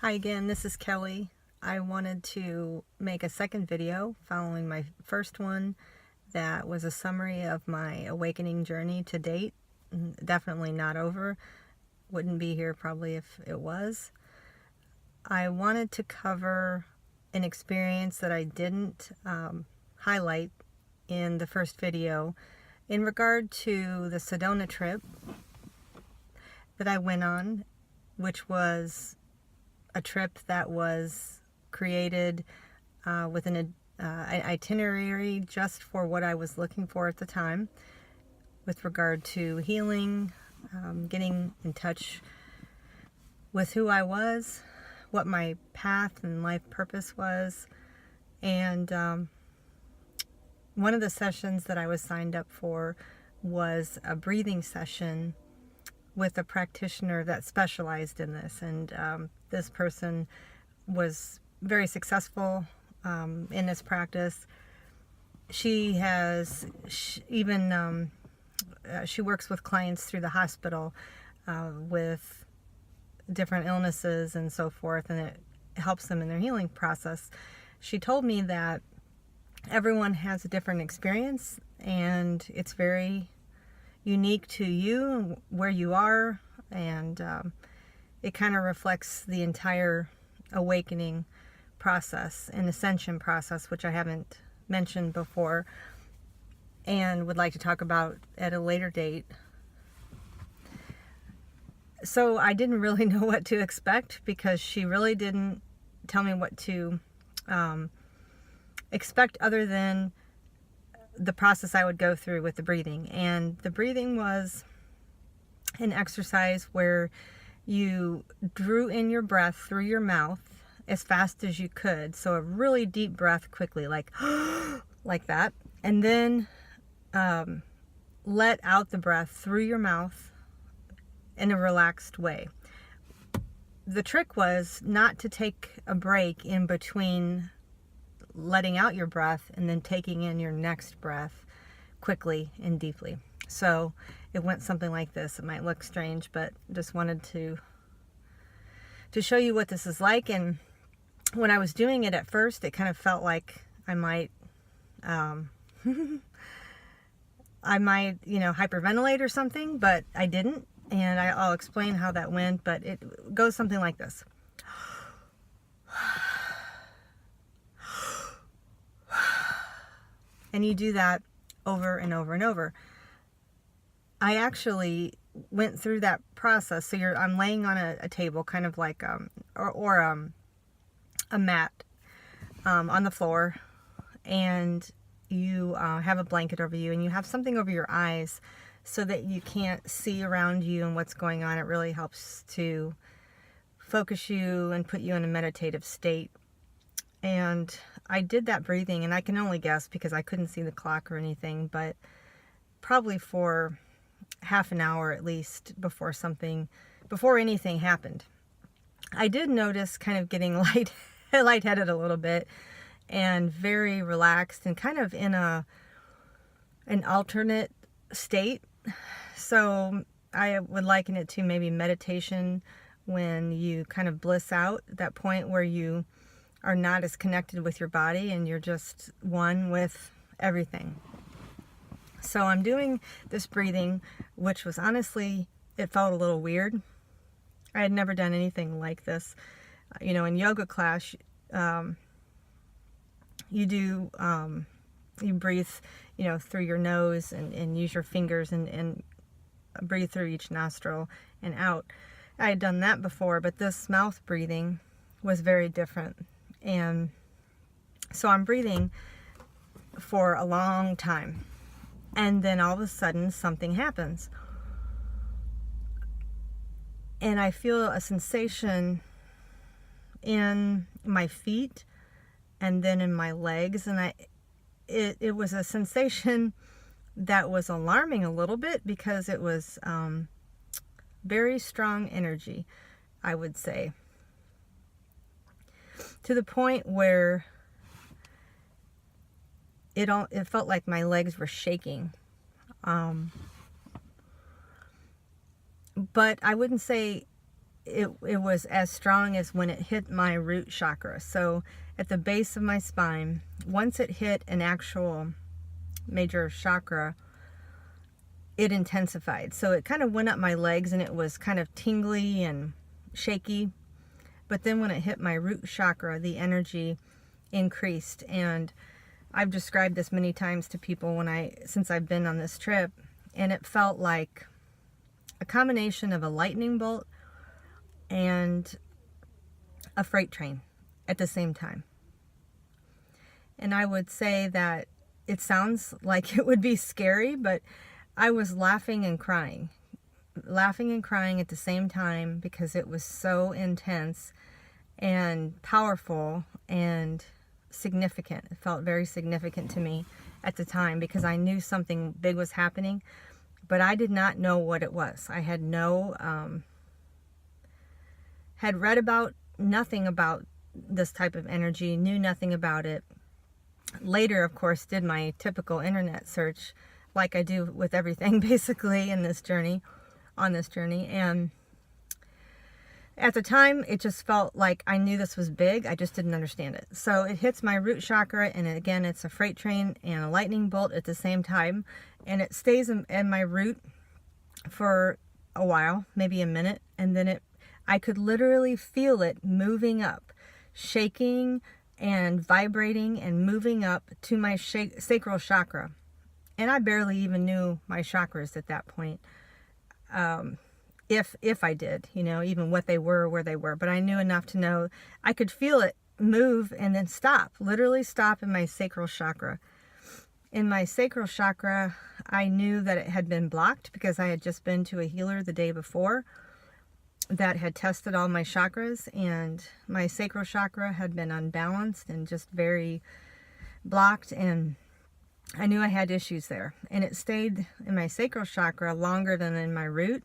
Hi again, this is Kelly. I wanted to make a second video following my first one that was a summary of my awakening journey to date. Definitely not over. Wouldn't be here probably if it was. I wanted to cover an experience that I didn't highlight in the first video in regard to the Sedona trip that I went on, which was a trip that was created with an itinerary just for what I was looking for at the time with regard to healing, getting in touch with who I was, what my path and life purpose was. And one of the sessions that I was signed up for was a breathing session with a practitioner that specialized in this, and this person was very successful in this practice. She works with clients through the hospital with different illnesses and so forth, and it helps them in their healing process. She told me that everyone has a different experience, and it's very unique to you, where you are, and it kind of reflects the entire awakening process and ascension process, which I haven't mentioned before and would like to talk about at a later date. So I didn't really know what to expect, because she really didn't tell me what to expect other than the process I would go through with the breathing. And the breathing was an exercise where you drew in your breath through your mouth as fast as you could. So a really deep breath quickly, like like that. And then let out the breath through your mouth in a relaxed way. The trick was not to take a break in between letting out your breath and then taking in your next breath quickly and deeply. So it went something like this. It might look strange, but just wanted to show you what this is like. And when I was doing it at first, it kind of felt like I might hyperventilate or something, but I didn't. And I'll explain how that went, but it goes something like this. And you do that over and over and over. I actually went through that process. So I'm laying on a table, kind of like a mat on the floor, and you have a blanket over you, and you have something over your eyes so that you can't see around you and what's going on. It really helps to focus you and put you in a meditative state. And I did that breathing, and I can only guess because I couldn't see the clock or anything, but probably for half an hour at least before anything happened. I did notice kind of getting lightheaded a little bit, and very relaxed, and kind of in an alternate state. So I would liken it to maybe meditation, when you kind of bliss out, that point where you are not as connected with your body and you're just one with everything. So I'm doing this breathing, which was honestly, it felt a little weird. I had never done anything like this. In yoga class, you breathe, through your nose and use your fingers and breathe through each nostril and out. I had done that before, but this mouth breathing was very different. And so I'm breathing for a long time. And then all of a sudden something happens. And I feel a sensation in my feet and then in my legs. And it was a sensation that was alarming a little bit, because it was very strong energy, I would say. To the point where it felt like my legs were shaking. But I wouldn't say it was as strong as when it hit my root chakra. So at the base of my spine, once it hit an actual major chakra, it intensified. So it kind of went up my legs and it was kind of tingly and shaky. But then when it hit my root chakra, the energy increased. And I've described this many times to people since I've been on this trip, and it felt like a combination of a lightning bolt and a freight train at the same time. And I would say that it sounds like it would be scary, but I was laughing and crying at the same time, because it was so intense and powerful and significant. It felt very significant to me at the time, because I knew something big was happening, but I did not know what it was. I had had read about nothing about this type of energy, knew nothing about it. Later, of course, did my typical internet search, like I do with everything basically on this journey. And at the time, it just felt like I knew this was big. I just didn't understand it. So it hits my root chakra, and again, it's a freight train and a lightning bolt at the same time. And it stays in my root for a while, maybe a minute. And then I could literally feel it moving up, shaking and vibrating and moving up to my sacral chakra. And I barely even knew my chakras at that point. If I did, even what they were, where they were. But I knew enough to know I could feel it move and then stop, literally stop in my sacral chakra. In my sacral chakra, I knew that it had been blocked because I had just been to a healer the day before that had tested all my chakras, and my sacral chakra had been unbalanced and just very blocked, and I knew I had issues there. And it stayed in my sacral chakra longer than in my root,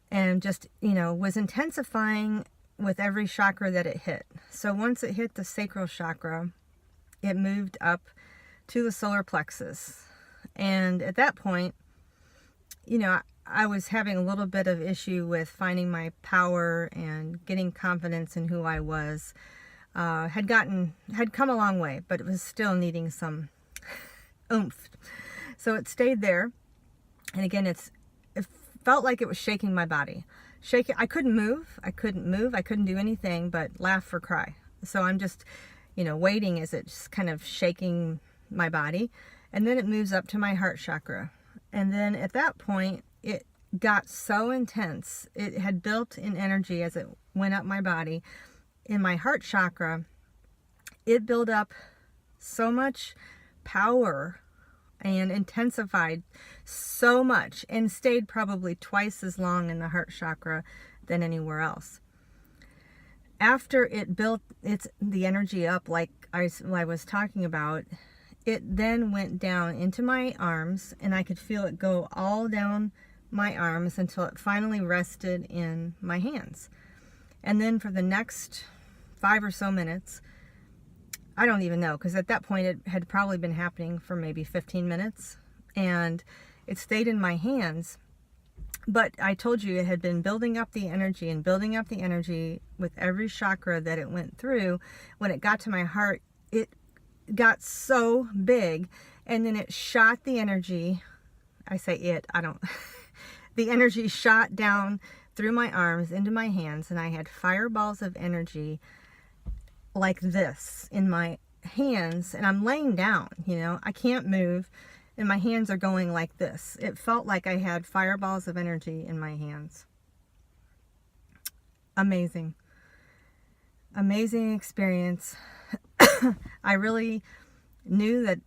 and just, was intensifying with every chakra that it hit. So once it hit the sacral chakra, it moved up to the solar plexus. And at that point, I was having a little bit of issue with finding my power and getting confidence in who I was. Had come a long way, but it was still needing some oomph. So it stayed there. And again, it felt like it was shaking my body. I couldn't move. I couldn't do anything but laugh or cry. So I'm just, waiting as it's kind of shaking my body. And then it moves up to my heart chakra. And then at that point, it got so intense. It had built in energy as it went up my body. In my heart chakra, it built up so much power and intensified so much, and stayed probably twice as long in the heart chakra than anywhere else. After it built the energy up, like I was talking about, it then went down into my arms, and I could feel it go all down my arms until it finally rested in my hands. And then for the next 5 or so minutes, I don't even know, because at that point it had probably been happening for maybe 15 minutes, and it stayed in my hands. But I told you it had been building up the energy and building up the energy with every chakra that it went through. When it got to my heart, it got so big, and then it shot the energy. I say it, I don't. The energy shot down through my arms into my hands, and I had fireballs of energy like this in my hands, and I'm laying down, I can't move, and my hands are going like this. It felt like I had fireballs of energy in my hands. Amazing experience. I really knew that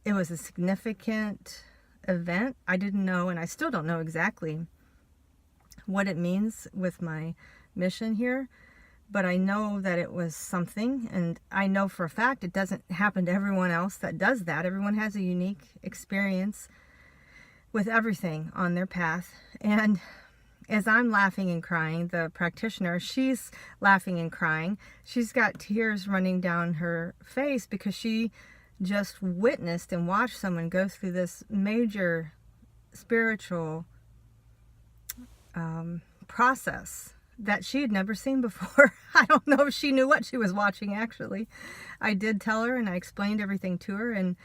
it was a significant event. I didn't know, and I still don't know exactly what it means with my mission here, but I know that it was something, and I know for a fact it doesn't happen to everyone else that does that. Everyone has a unique experience with everything on their path. And as I'm laughing and crying, the practitioner, she's laughing and crying. She's got tears running down her face because she just witnessed and watched someone go through this major spiritual process that she had never seen before. I don't know if she knew what she was watching, actually. I did tell her, and I explained everything to her, and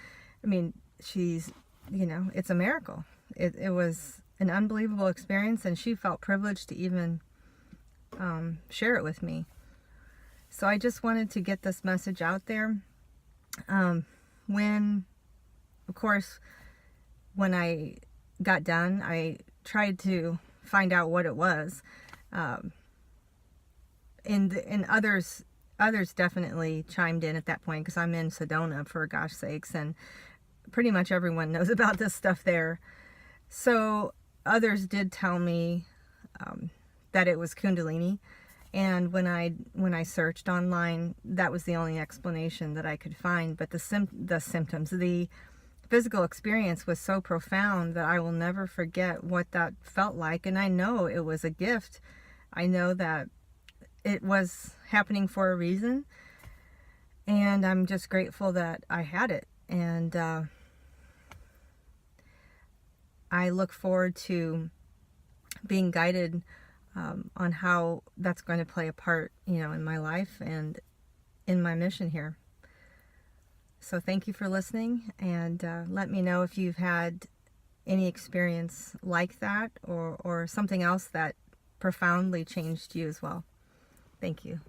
I mean, she's, you know, it's a miracle. It was an unbelievable experience, and she felt privileged to even share it with me. So I just wanted to get this message out there. Of course, when I got done, I tried to find out what it was. And others definitely chimed in at that point, because I'm in Sedona, for gosh sakes, and pretty much everyone knows about this stuff there. So others did tell me that it was kundalini, and when I searched online, that was the only explanation that I could find. But the symptoms, the physical experience was so profound that I will never forget what that felt like. And I know it was a gift. I know that it was happening for a reason, and I'm just grateful that I had it. And I look forward to being guided on how that's going to play a part, you know, in my life and in my mission here. So thank you for listening, and let me know if you've had any experience like that, or something else that profoundly changed you as well. Thank you.